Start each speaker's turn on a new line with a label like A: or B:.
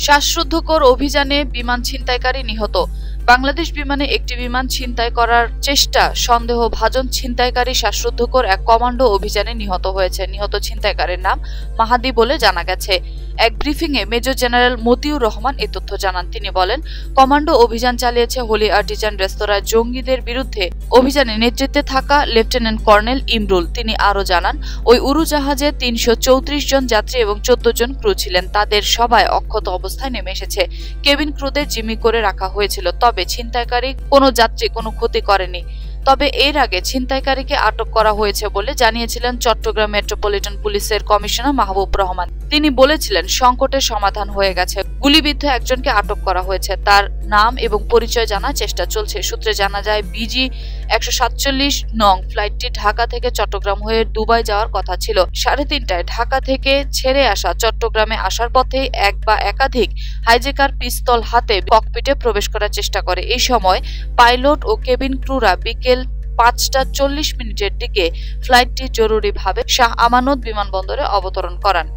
A: শ্বাসরুদ্ধকর অভিযানে বিমান ছিনতাইকারী নিহত। বাংলাদেশ বিমানে একটি বিমান ছিনতাই করার চেষ্টা সন্দেহভাজন ছিনতাইকারী শ্বাসরুদ্ধকর এক কমান্ডো অভিযানে নিহত হয়েছে। নিহত ছিনতাইকারীর নাম মাহাদি বলে জানা গেছে। এক ব্রিফিংয়ে মেজর জেনারেল মতিউর রহমান এ তথ্য জানান। তিনি বলেন, কমান্ডো অভিযান চালিয়েছে হোলি আর্টিজান রেস্তোরাঁ জঙ্গিদের বিরুদ্ধে। অভিযানে নেতৃত্বে থাকা লেফটেন্যান্ট কর্নেল ইমরুল। তিনি আরও জানান, ওই উড়োজাহাজে ৩৩৪ জন যাত্রী এবং ১৪ জন ক্রু ছিলেন। তাদের সবাই অক্ষত অবস্থায় নেমে এসেছে। কেবিন ক্রুদের জিম্মি করে রাখা হয়েছিল। তবে ছিনতাইকারী কোনো যাত্রী কোনো ক্ষতি করেনি। তবে এর আগে ছিনতাইকারীকে আটক করা হয়েছে বলে জানিয়েছিলেন চট্টগ্রাম মেট্রোপলিটন পুলিশের কমিশনার মাহবুব রহমান। তিনি বলেছিলেন, সংকটের সমাধান হয়ে গেছে। গুলিবিদ্ধ একজনকে আটক করা হয়েছে। তার নাম এবং পরিচয় জানার চেষ্টা চলছে। সূত্রে জানা যায়, বিজি ১৪৭ নং ফ্লাইটটি ঢাকা থেকে চট্টগ্রাম হয়ে দুবাই যাওয়ার কথা ছিল। ৩:৩০টায় ঢাকা থেকে ছেড়ে আসা চট্টগ্রামে আসার পথে এক বা একাধিক হাইজ্যাকার পিস্তল হাতে ককপিটে প্রবেশ করার চেষ্টা করে। এই সময় পাইলট ও কেবিন ক্রুরা বিকেল ৫টা ৪০ মিনিটের দিকে ফ্লাইটটি জরুরিভাবে শাহ আমানত বিমানবন্দরে অবতরণ করান।